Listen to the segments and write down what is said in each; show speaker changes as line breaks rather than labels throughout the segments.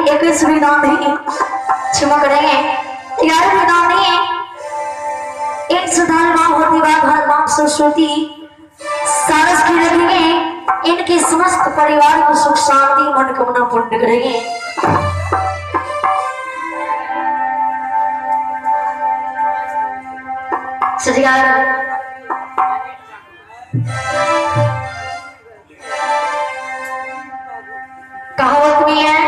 21 विधान नहीं क्षमा करेंगे 11 विधान नहीं एक सुधार माँ होती बात हर माँ सरस्वती सारस की रखेंगे इनके समस्त परिवार को सुख शांति मनोकामना पूर्ण करेंगे। सजगार कहावत भी है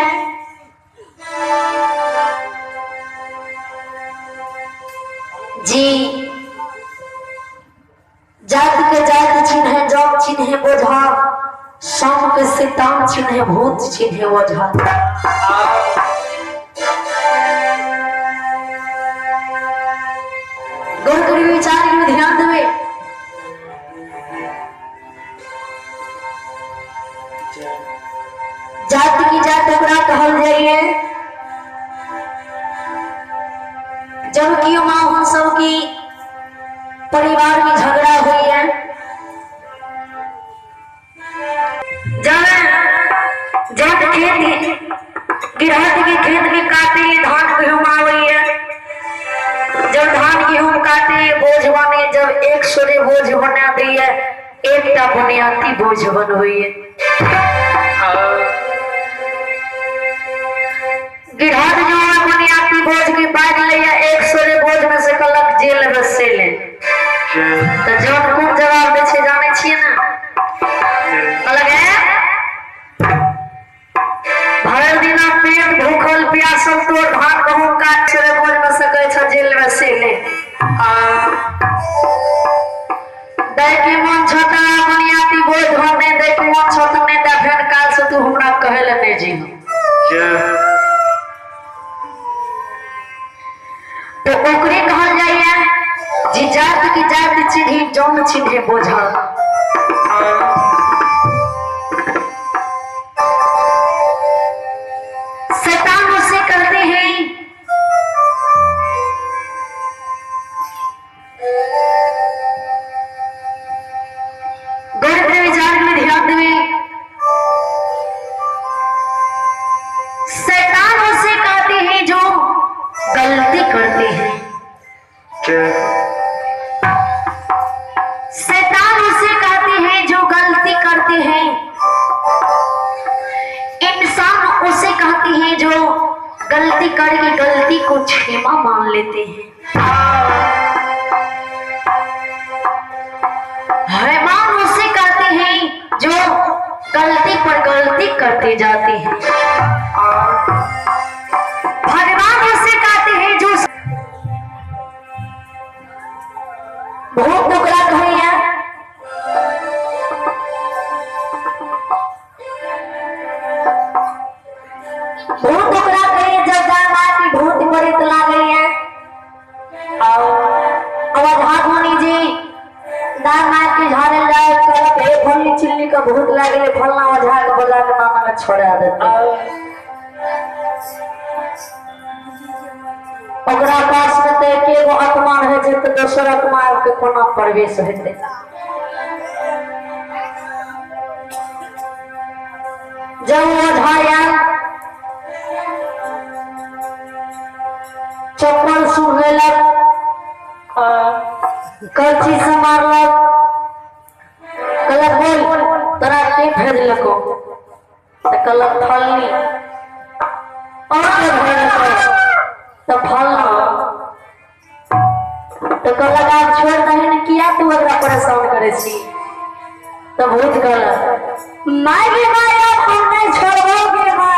जी जात के जात चिन्ह जब चिन्ह बोझा शाम के सिताम चिन्ह भूत चिन्ह ओझा। गौर करिए विचार में ध्यान देवे जात की जात ओकरा कहल जाइए जबकि माँ सबकी परिवार में झगड़ा हुई है जब खेत गिरहत के खेत में काटे धान गेहूं आई है जब धान गेहूं काटे बोझ बने जब एक सोरे बोझ बना दी है एक बुनियादी बोझ बन हुई है गिरहत जो बुनियादी बोझ की बात लिया एक सोरे बोझ में से कलक जेल बसे ले तो जौन खूब जवाब दे छे जाने छिए ना अलग है भर दिना पेट भूखल प्यासल तो धान गहूं काट छोरे बोझ में सके छ जेल में से ले दे के मन छोटा बुनियादी बोझ भरने दे के मन छोटा ने दा फेन काल से तू हमरा कहले ने जी तो ओकरे कहल जाइए जी जात की जात चिन्ह जौन चिन्ह बोझा। शैतान उसे कहते हैं गौर के विचार में ध्यान देवे शैतान उसे कहते हैं जो गलती करते हैं शैतान उसे कहते हैं जो गलती करते हैं इंसान उसे कहते हैं जो गलती करके गलती को क्षमा मान लेते हैं। हैवान उसे कहते हैं जो गलती पर गलती करते जाते हैं। भगवान उसे कहते हैं जो बहुत टुकड़ा कहे हैं बहुत टुकड़ा कहे जब जाना की बहुत बड़ी तला गई है और अवधानी जी दान मार के झाड़े जाए कल पे फलनी चिल्ली का बहुत लागे फलना ओझा के बोला के मामा का छोड़ा देता ओकरा पास में के गो आत्मा रहे जे तो दोसर आत्मा के कोना प्रवेश हेते जब ओझाया चप्पल सुंघेलक कलची से मारलक कहलक बोल तोरा के भेजलको तो कहलक फलनी और के भेजलक तो फलना तो कहलक आप छोड़ दही ने किया तू एकरा परेशान करे छी तो भूत कहलक नहीं गे माय हम नहीं छोड़बोगे माय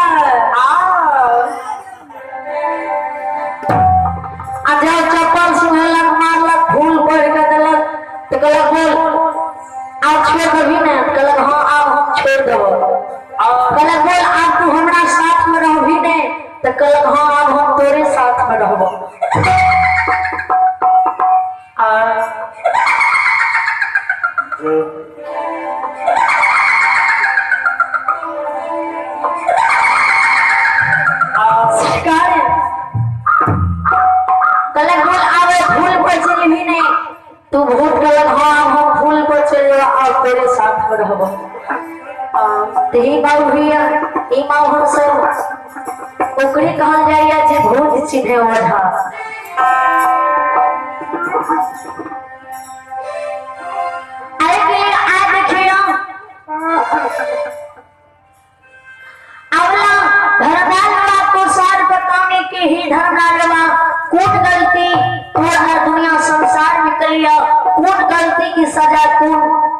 आ जब चप्पल सुहेलक मारलक फूल पड़ के देलक तो कहलक बोल आप छोड़ दही ने कहलक हां अब हम छोड़ देबो कहलक बोल आप तू हमरा साथ में रहबी ने तो कहलक हां अब हम तोरे साथ में रहबो कहलक बोल आवे फूल पर चली भी नहीं तू भूत कहलक हां हम फूल पर चले अब तेरे साथ में रहबो तेही बाबू भैया ई माँ हम सब चिन्हे ओढ़ा। अरे आ देखियो अवला धर्मराज को सार बताने के ही धर्मराजवा कौन गलती और हर दुनिया संसार में करिया कौन गलती की सजा कौन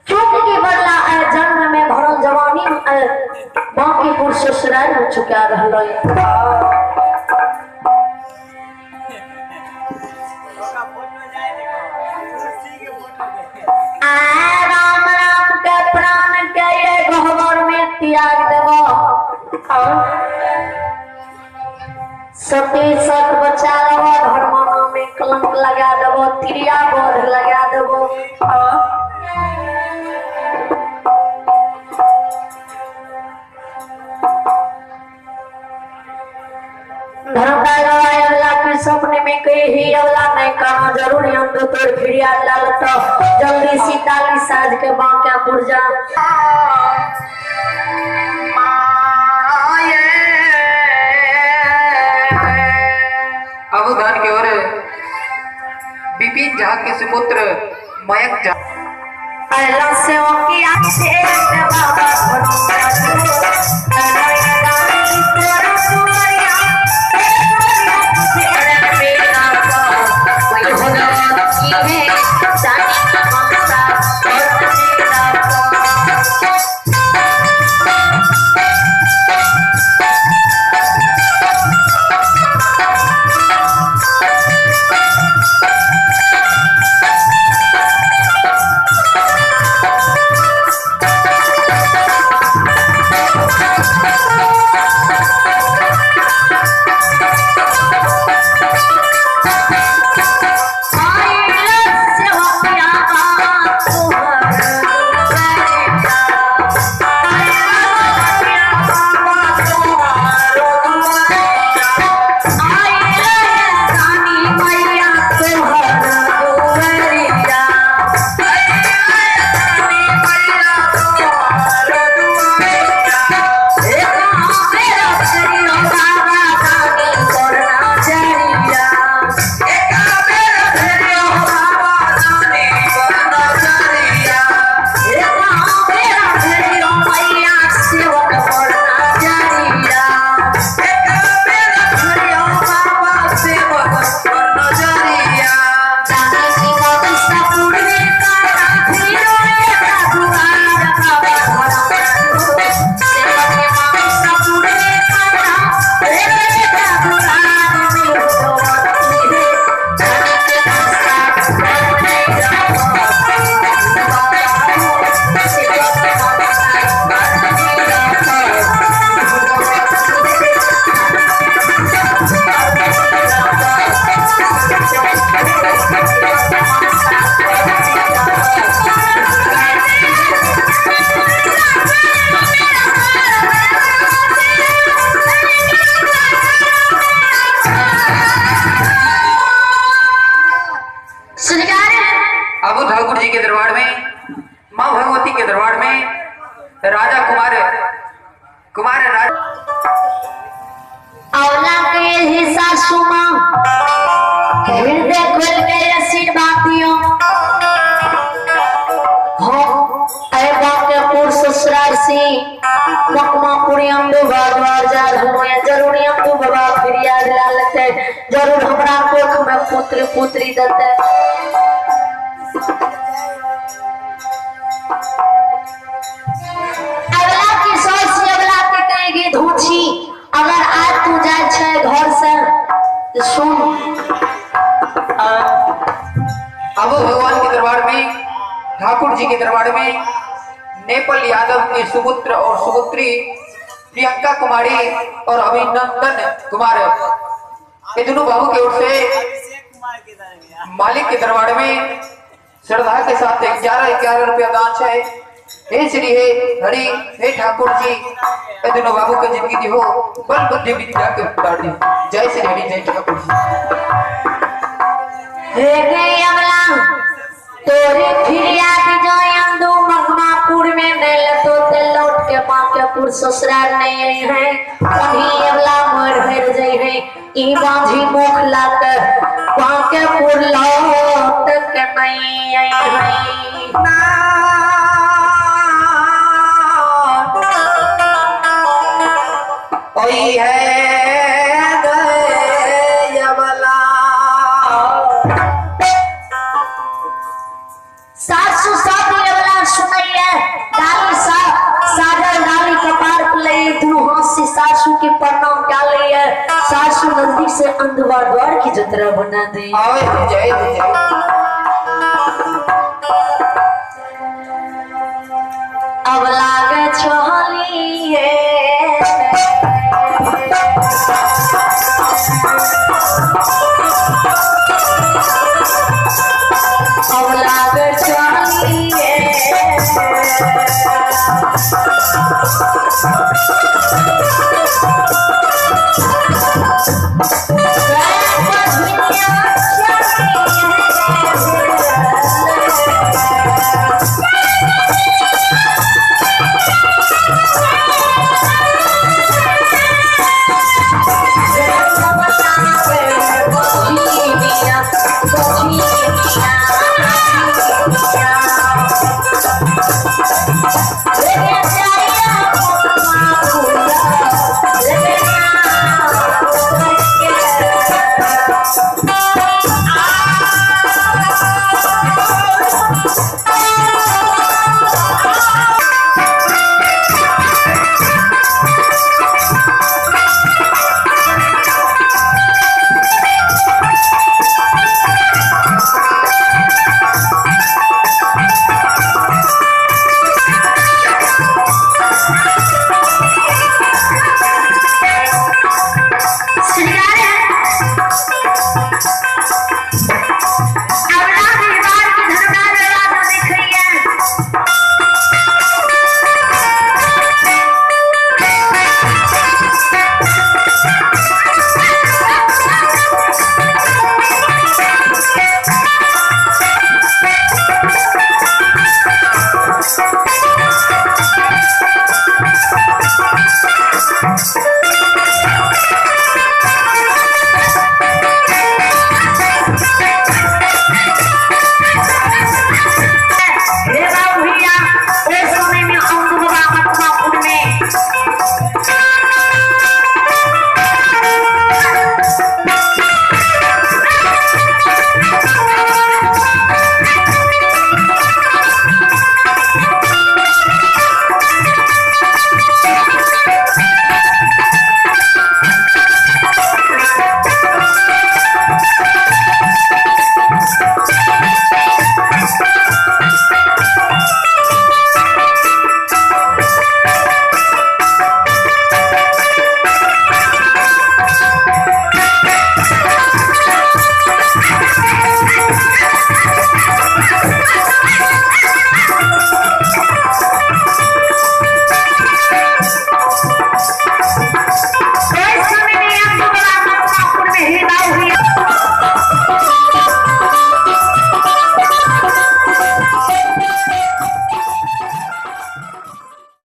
चूक की बदला जन्म में भरल जवानी बाकी पुरुष ससुराल में चुका रहलो राम राम के प्राण के ये गहवर में त्याग देव सती सत बचा रहो धर्म में कलंक लगा देव त्रिया बोध लगा देव सपने में कही ही अवला नहीं कहना जरूरी हम तो तोड़ फिरिया लाल तो जल्दी सीताली साज के बांका पुरजा
अब उदान की ओर विपिन झा के सुपुत्र मयंक झा
पहला से की आंखें बाबा जरूर हमरा कोख में पुत्र पुत्री देते अगला की सोच अगला के कहेगी धूची अगर आज तू जाए छे घर से सुन
अब भगवान के दरबार में ठाकुर जी के दरबार में नेपाल यादव के सुपुत्र और सुपुत्री प्रियंका कुमारी और अभिनंदन कुमार ये दोनों बाबू की ओर से मालिक के दरबार में श्रद्धा के साथ 11 रुपया दान है। हे श्री हे हरि हे ठाकुर जी ये दोनों बाबू की जिंदगी दी हो बल बुद्धि विद्या के उतार दी। जय श्री हरि जय ठाकुर जी।
हे गई अमला तोरे फिर याद जो अंदू मगमापुर में नेल तो ते लौट के मां के पुर ससुराल नहीं है वही अमला मर भर जाई है ई बांधी मुख लात बाके पुरलौट के नहीं आई
ओई है गयवला
सासू साथी अगला सुनैया डाली सा सागर डाली कपार पे ले दुनू हाथ से सासू के प्रणाम डाले है सासू नजदीक से अंधवा द्वार की जतरा बना दे
आवे जय जय
अब लागे छोली